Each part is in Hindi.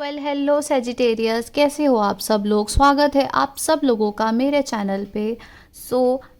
हेलो सेजिटेरियस, कैसे हो आप सब लोग। स्वागत है आप सब लोगों का मेरे चैनल पे।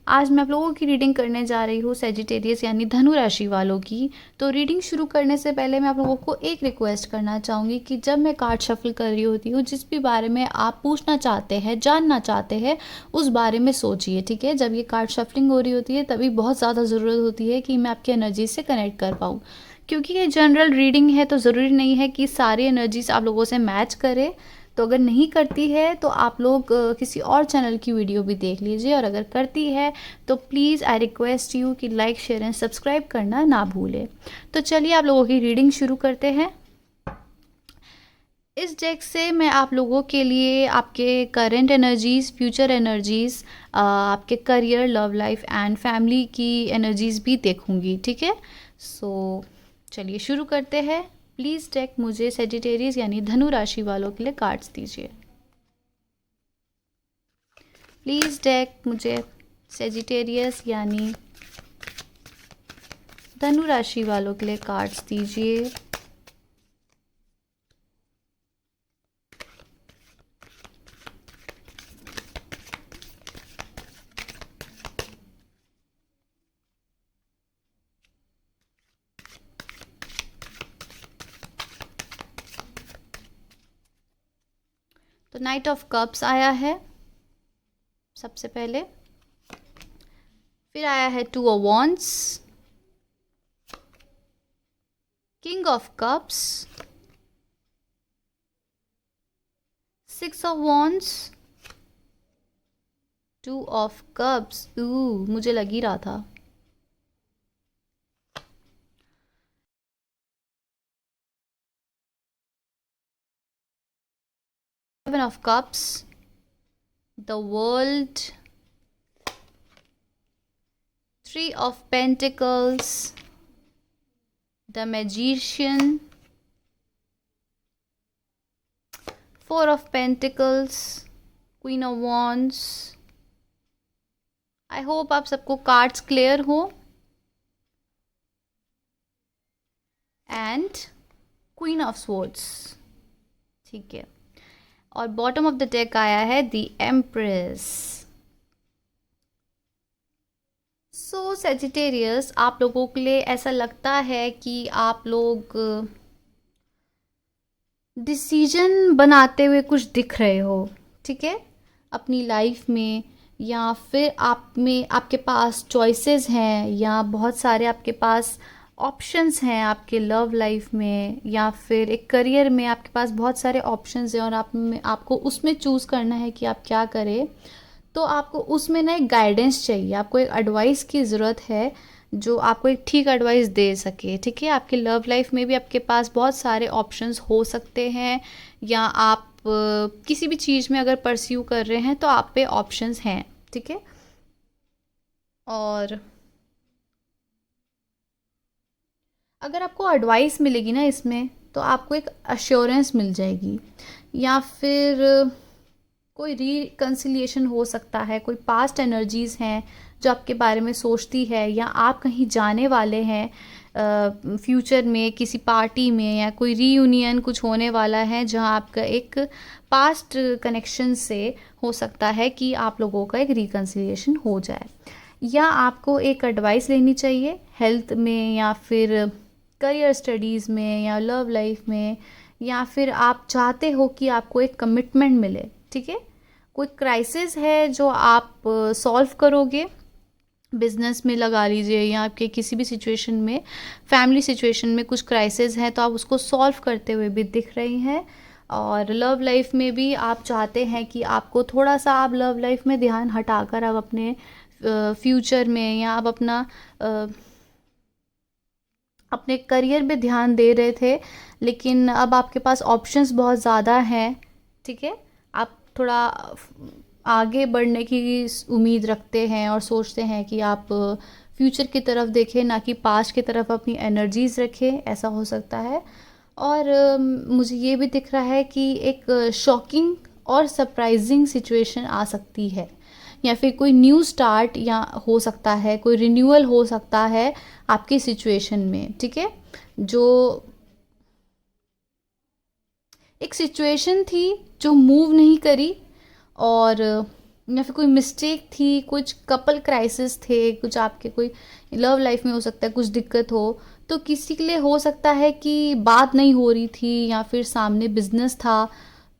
आज मैं आप लोगों की रीडिंग करने जा रही हूँ सेजिटेरियस यानी धनु राशि वालों की। तो रीडिंग शुरू करने से पहले मैं आप लोगों को एक रिक्वेस्ट करना चाहूँगी कि जब मैं कार्ड शफल कर रही होती हूँ, जिस भी बारे में आप पूछना चाहते हैं, जानना चाहते हैं, उस बारे में सोचिए, ठीक है। जब ये कार्ड शफलिंग हो रही होती है तभी बहुत ज़्यादा ज़रूरत होती है कि मैं आपकी एनर्जी से कनेक्ट कर पाऊँ, क्योंकि ये जनरल रीडिंग है तो ज़रूरी नहीं है कि सारी एनर्जीज आप लोगों से मैच करे। तो अगर नहीं करती है तो आप लोग किसी और चैनल की वीडियो भी देख लीजिए, और अगर करती है तो प्लीज़ आई रिक्वेस्ट यू कि लाइक शेयर एंड सब्सक्राइब करना ना भूलें। तो चलिए आप लोगों की रीडिंग शुरू करते हैं। इस डेक से मैं आप लोगों के लिए आपके करंट एनर्जीज़, फ्यूचर एनर्जीज़, आपके career, love life and family की एनर्जीज़ भी देखूंगी, ठीक है। चलिए शुरू करते हैं। प्लीज़ डेक मुझे सेजिटेरियस यानी धनु राशि वालों के लिए कार्ड्स दीजिए। प्लीज़ डेक मुझे सेजिटेरियस यानी धनु राशि वालों के लिए कार्ड्स दीजिए। तो नाइट ऑफ कप्स आया है सबसे पहले, फिर आया है two of wands, king of cups, six of wands, two of cups. मुझे लग ही रहा था। Seven of cups, the world, three of pentacles, the magician, four of pentacles, queen of wands. I hope आप सबको कार्ड्स क्लियर हो। एंड क्वीन ऑफ स्वॉर्ड्स, ठीक है। और बॉटम ऑफ द डेक आया है द एम्प्रेस। सो सेजिटेरियस, आप लोगों के लिए ऐसा लगता है कि आप लोग डिसीजन बनाते हुए कुछ दिख रहे हो, ठीक है, अपनी लाइफ में, या फिर आप में आपके पास चॉइसेस हैं, या बहुत सारे आपके पास ऑप्शंस हैं आपके लव लाइफ में, या फिर एक करियर में आपके पास बहुत सारे ऑप्शंस हैं और आपको उसमें चूज़ करना है कि आप क्या करें। तो आपको उसमें ना एक गाइडेंस चाहिए, आपको एक एडवाइस की ज़रूरत है जो आपको एक ठीक एडवाइस दे सके, ठीक है। आपकी लव लाइफ में भी आपके पास बहुत सारे ऑप्शंस हो सकते हैं, या आप किसी भी चीज़ में अगर परस्यू कर रहे हैं तो आप पे ऑप्शंस हैं, ठीक है। और अगर आपको एडवाइस मिलेगी ना इसमें, तो आपको एक अश्योरेंस मिल जाएगी, या फिर कोई रिकन्सिलिएशन हो सकता है, कोई पास्ट एनर्जीज़ हैं जो आपके बारे में सोचती है, या आप कहीं जाने वाले हैं फ्यूचर में किसी पार्टी में, या कोई रीयूनियन कुछ होने वाला है जहां आपका एक पास्ट कनेक्शन से हो सकता है कि आप लोगों का एक रिकन्सिलिएशन हो जाए। या आपको एक एडवाइस लेनी चाहिए हेल्थ में, या फिर करियर स्टडीज़ में, या लव लाइफ में, या फिर आप चाहते हो कि आपको एक कमिटमेंट मिले, ठीक है। कोई क्राइसिस है जो आप सॉल्व करोगे, बिजनेस में लगा लीजिए, या आपके किसी भी सिचुएशन में, फैमिली सिचुएशन में कुछ क्राइसिस है तो आप उसको सॉल्व करते हुए भी दिख रही हैं। और लव लाइफ में भी आप चाहते हैं कि आपको थोड़ा सा, आप लव लाइफ में ध्यान हटाकर आप अपने फ्यूचर में, या आप अपने करियर में ध्यान दे रहे थे, लेकिन अब आपके पास ऑप्शंस बहुत ज़्यादा हैं, ठीक है। आप थोड़ा आगे बढ़ने की उम्मीद रखते हैं और सोचते हैं कि आप फ्यूचर की तरफ देखें, ना कि पास्ट की तरफ अपनी एनर्जीज़ रखें, ऐसा हो सकता है। और मुझे ये भी दिख रहा है कि एक शॉकिंग और सरप्राइजिंग सिचुएशन आ सकती है, या फिर कोई न्यू स्टार्ट या हो सकता है, कोई रिन्यूअल हो सकता है आपकी सिचुएशन में, ठीक है। जो एक सिचुएशन थी जो मूव नहीं करी, और या फिर कोई मिस्टेक थी, कुछ कपल क्राइसिस थे, कुछ आपके कोई लव लाइफ में हो सकता है कुछ दिक्कत हो, तो किसी के लिए हो सकता है कि बात नहीं हो रही थी, या फिर सामने बिजनेस था,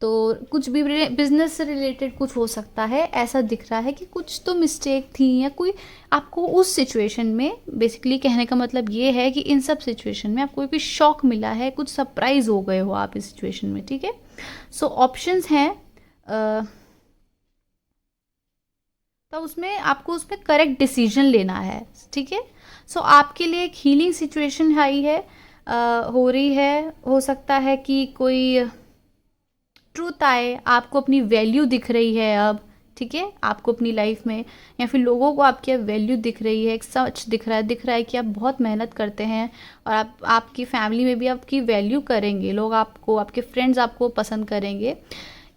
तो कुछ भी बिजनेस से रिलेटेड कुछ हो सकता है। ऐसा दिख रहा है कि कुछ तो मिस्टेक थी, या कोई आपको उस सिचुएशन में, बेसिकली कहने का मतलब ये है कि इन सब सिचुएशन में आपको कोई शॉक मिला है, कुछ सरप्राइज हो गए हो आप इस सिचुएशन में, ठीक है। सो ऑप्शंस हैं, तो उसमें आपको उसमें करेक्ट डिसीजन लेना है, ठीक है। सो आपके लिए एक हीलिंग सिचुएशन आई है, हो रही है। हो सकता है कि कोई ट्रूथ आए, आपको अपनी वैल्यू दिख रही है अब, ठीक है, आपको अपनी लाइफ में, या फिर लोगों को आपकी वैल्यू दिख रही है, एक सच दिख रहा है कि आप बहुत मेहनत करते हैं, और आपकी फैमिली में भी आपकी वैल्यू करेंगे लोग, आपको, आपके फ्रेंड्स आपको पसंद करेंगे।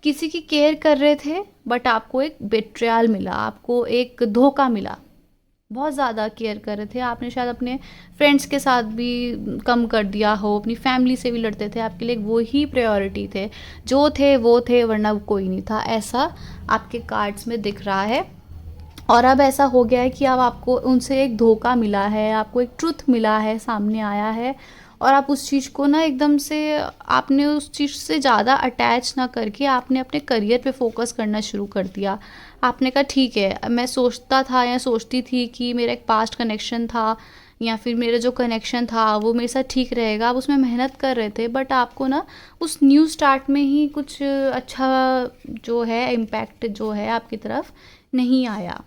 किसी की केयर कर रहे थे बट आपको एक बेट्रियल मिला, आपको एक धोखा मिला। बहुत ज़्यादा केयर कर रहे थे, आपने शायद अपने फ्रेंड्स के साथ भी कम कर दिया हो, अपनी फैमिली से भी लड़ते थे, आपके लिए वो ही प्रायोरिटी थे, जो थे वो थे, वरना कोई नहीं था, ऐसा आपके कार्ड्स में दिख रहा है। और अब ऐसा हो गया है कि अब आपको उनसे एक धोखा मिला है, आपको एक ट्रुथ मिला है, सामने आया है, और आप उस चीज़ को ना एकदम से, आपने उस चीज़ से ज़्यादा अटैच ना करके आपने अपने करियर पे फोकस करना शुरू कर दिया। आपने कहा ठीक है, मैं सोचता था या सोचती थी कि मेरा एक पास्ट कनेक्शन था, या फिर मेरा जो कनेक्शन था वो मेरे साथ ठीक रहेगा, आप उसमें मेहनत कर रहे थे, बट आपको ना उस न्यू स्टार्ट में ही कुछ अच्छा जो है इम्पैक्ट जो है आपकी तरफ नहीं आया।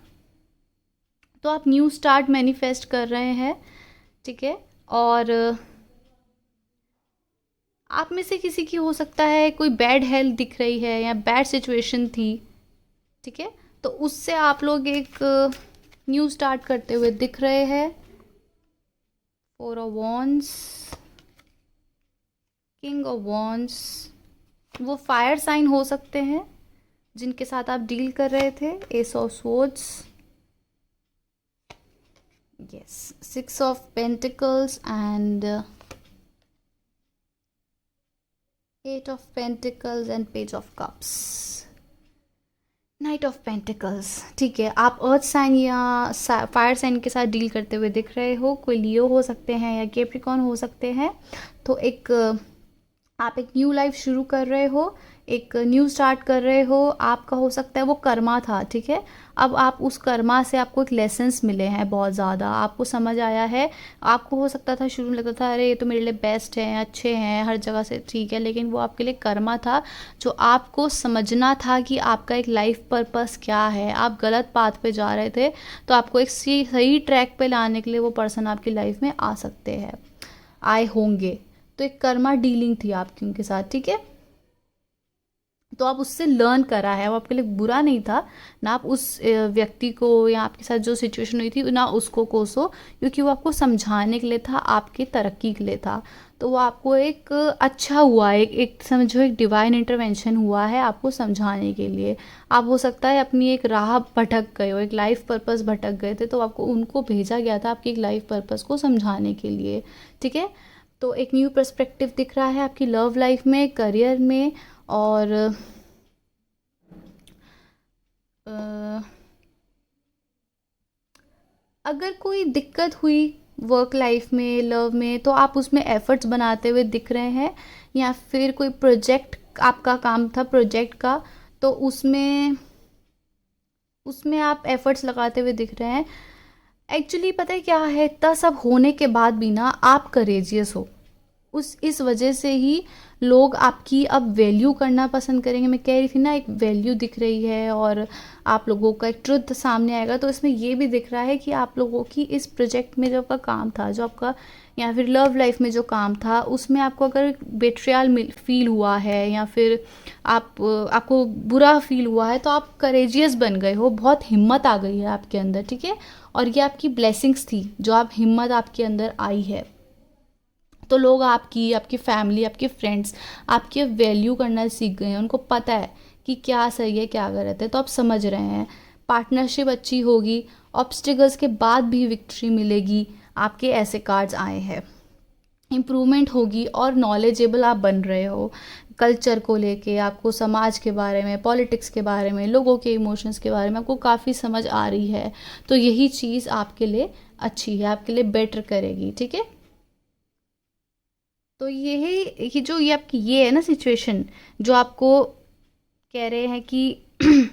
तो आप न्यू स्टार्ट मैनिफेस्ट कर रहे हैं, ठीक है। और आप में से किसी की हो सकता है कोई बैड हेल्थ दिख रही है, या बैड सिचुएशन थी, ठीक है, तो उससे आप लोग एक न्यू स्टार्ट करते हुए दिख रहे हैं। 4 of wands, king of wands, वो फायर साइन हो सकते हैं जिनके साथ आप डील कर रहे थे। S of swords, yes, 6 of pentacles and 8 of pentacles and page of cups, night of pentacles, ठीक है। आप अर्थ साइन या फायर साइन के साथ डील करते हुए दिख रहे हो, कोई लियो हो सकते हैं या कैप्रिकॉर्न हो सकते हैं। तो एक आप एक न्यू लाइफ शुरू कर रहे हो, एक न्यू स्टार्ट कर रहे हो, आपका हो सकता है वो कर्मा था, ठीक है। अब आप उस कर्मा से आपको एक लेसन्स मिले हैं बहुत ज़्यादा, आपको समझ आया है। आपको हो सकता था शुरू में लगता था अरे ये तो मेरे लिए बेस्ट हैं, अच्छे हैं, हर जगह से ठीक है, लेकिन वो आपके लिए कर्मा था, जो आपको समझना था कि आपका एक लाइफ पर्पस क्या है। आप गलत पाथ पे जा रहे थे, तो आपको एक सही ट्रैक पे लाने के लिए वो पर्सन आपकी लाइफ में आ सकते हैं, आए होंगे। तो एक कर्मा डीलिंग थी आपकी उनके साथ, ठीक है। तो आप उससे लर्न करा है, वो आपके लिए बुरा नहीं था ना, आप उस व्यक्ति को या आपके साथ जो सिचुएशन हुई थी ना उसको कोसो, क्योंकि वो आपको समझाने के लिए था, आपकी तरक्की के लिए था। तो वो आपको एक अच्छा हुआ, एक समझो एक डिवाइन इंटरवेंशन हुआ है आपको समझाने के लिए। आप हो सकता है अपनी एक राह भटक गए हो, एक लाइफ पर्पस भटक गए थे, तो आपको उनको भेजा गया था आपकी एक लाइफ पर्पस को समझाने के लिए, ठीक है। तो एक न्यू पर्सपेक्टिव दिख रहा है आपकी लव लाइफ में, करियर में, और अगर कोई दिक्कत हुई वर्क लाइफ में, लव में, तो आप उसमें एफर्ट्स बनाते हुए दिख रहे हैं, या फिर कोई प्रोजेक्ट आपका काम था प्रोजेक्ट का, तो उसमें उसमें आप एफर्ट्स लगाते हुए दिख रहे हैं। एक्चुअली पता है क्या है, इतना सब होने के बाद भी ना आप करेजियस हो, उस इस वजह से ही लोग आपकी अब वैल्यू करना पसंद करेंगे। मैं कह रही थी ना, एक वैल्यू दिख रही है और आप लोगों का एक ट्रुथ सामने आएगा। तो इसमें ये भी दिख रहा है कि आप लोगों की इस प्रोजेक्ट में जो आपका काम था, जो आपका या फिर लव लाइफ में जो काम था, उसमें आपको अगर बेट्रियल फील हुआ है, या फिर आपको बुरा फील हुआ है, तो आप करेजियस बन गए हो, बहुत हिम्मत आ गई है आपके अंदर, ठीक है। और ये आपकी ब्लेसिंग्स थी, जो आप हिम्मत आपके अंदर आई है। तो लोग आपकी फैमिली, आपके फ्रेंड्स आपकी वैल्यू करना सीख गए हैं, उनको पता है कि क्या सही है क्या गलत है, तो आप समझ रहे हैं। पार्टनरशिप अच्छी होगी, ऑब्स्टिकल्स के बाद भी विक्ट्री मिलेगी, आपके ऐसे कार्ड्स आए हैं। इम्प्रूवमेंट होगी और नॉलेजेबल आप बन रहे हो, कल्चर को लेके, आपको समाज के बारे में, पॉलिटिक्स के बारे में, लोगों के इमोशंस के बारे में आपको काफ़ी समझ आ रही है, तो यही चीज़ आपके लिए अच्छी है, आपके लिए बेटर करेगी, ठीक है। तो ये आपकी ये है ना सिचुएशन, जो आपको कह रहे हैं कि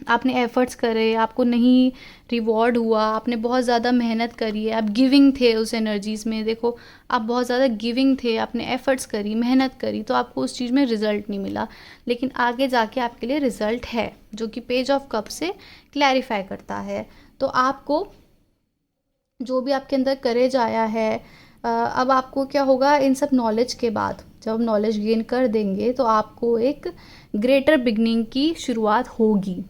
आपने एफर्ट्स करे, आपको नहीं रिवॉर्ड हुआ, आपने बहुत ज़्यादा मेहनत करी है, आप गिविंग थे उस एनर्जीज़ में, देखो आप बहुत ज़्यादा गिविंग थे, आपने एफर्ट्स करी, मेहनत करी, तो आपको उस चीज़ में रिजल्ट नहीं मिला, लेकिन आगे जाके आपके लिए रिजल्ट है, जो कि पेज ऑफ कप से क्लैरिफाई करता है। तो आपको जो भी आपके अंदर करेज आया है, अब आपको क्या होगा इन सब नॉलेज के बाद, जब आप नॉलेज गेन कर देंगे तो आपको एक ग्रेटर बिगनिंग की शुरुआत होगी,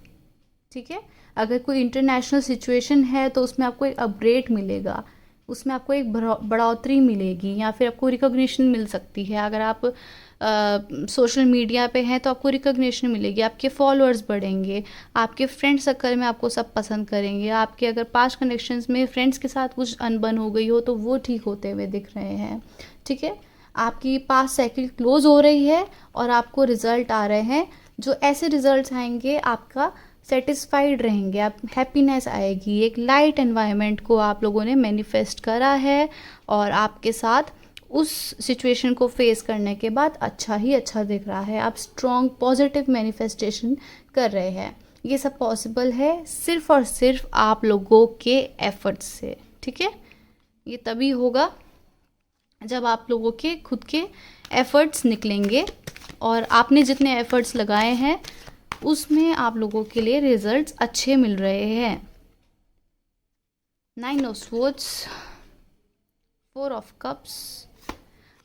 ठीक है। अगर कोई इंटरनेशनल सिचुएशन है तो उसमें आपको एक अपग्रेड मिलेगा, उसमें आपको एक बढ़ोतरी मिलेगी, या फिर आपको रिकॉग्निशन मिल सकती है। अगर आप सोशल मीडिया पे हैं तो आपको रिकॉग्निशन मिलेगी, आपके फॉलोअर्स बढ़ेंगे, आपके फ्रेंड सर्कल में आपको सब पसंद करेंगे, आपके अगर पास्ट कनेक्शंस में फ्रेंड्स के साथ कुछ अनबन हो गई हो तो वो ठीक होते हुए दिख रहे हैं, ठीक है। आपकी पास्ट साइकिल क्लोज हो रही है और आपको रिजल्ट आ रहे हैं, जो ऐसे रिजल्ट्स आएंगे आपका सेटिस्फाइड रहेंगे, आप हैप्पीनेस आएगी, एक लाइट एनवायरनमेंट को आप लोगों ने मैनिफेस्ट करा है, और आपके साथ उस सिचुएशन को फेस करने के बाद अच्छा ही अच्छा दिख रहा है, आप स्ट्रॉन्ग पॉजिटिव मैनिफेस्टेशन कर रहे हैं। ये सब पॉसिबल है सिर्फ और सिर्फ आप लोगों के एफर्ट्स से, ठीक है। ये तभी होगा जब आप लोगों के खुद के एफर्ट्स निकलेंगे, और आपने जितने एफर्ट्स लगाए हैं उसमें आप लोगों के लिए रिजल्ट्स अच्छे मिल रहे हैं। 9 ऑफ स्वॉर्ड्स, 4 ऑफ कप्स।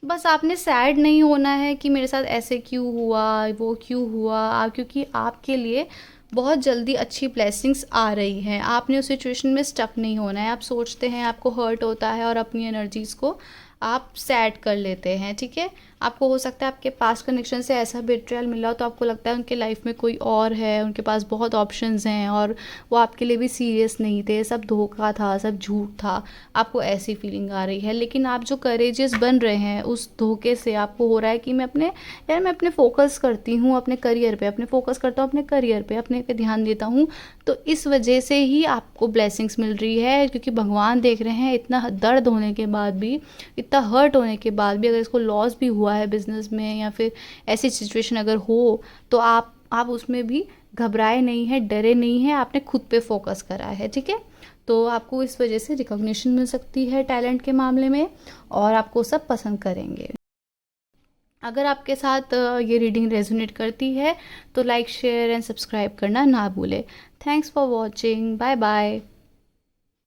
बस आपने सैड नहीं होना है कि मेरे साथ ऐसे क्यों हुआ, वो क्यों हुआ, क्योंकि आपके लिए बहुत जल्दी अच्छी ब्लेसिंग्स आ रही हैं। आपने उस सिचुएशन में स्टक नहीं होना है। आप सोचते हैं, आपको हर्ट होता है और अपनी एनर्जीज़ को आप सैड कर लेते हैं, ठीक है। आपको हो सकता है आपके पास्ट कनेक्शन से ऐसा बेट्रियल मिला हो तो आपको लगता है उनके लाइफ में कोई और है, उनके पास बहुत ऑप्शंस हैं और वो आपके लिए भी सीरियस नहीं थे, सब धोखा था, सब झूठ था, आपको ऐसी फीलिंग आ रही है। लेकिन आप जो करेजियस बन रहे हैं उस धोखे से, आपको हो रहा है कि मैं अपने फोकस करती हूँ अपने करियर पे, अपने फोकस करता हूँ अपने करियर पे, अपने पे ध्यान देता हूँ, तो इस वजह से ही आपको ब्लेसिंग्स मिल रही है। क्योंकि भगवान देख रहे हैं इतना दर्द होने के बाद भी, इतना हर्ट होने के बाद भी, अगर इसको लॉस भी हुआ है बिजनेस में या फिर ऐसी सिचुएशन अगर हो, तो आप उसमें भी घबराए नहीं है, डरे नहीं है, आपने खुद पे फोकस करा है, ठीक है। तो आपको इस वजह से रिकॉग्निशन मिल सकती है टैलेंट के मामले में, और आपको सब पसंद करेंगे। अगर आपके साथ ये रीडिंग रेजोनेट करती है तो लाइक, शेयर एंड सब्सक्राइब करना ना भूलें। Thanks for watching, bye bye.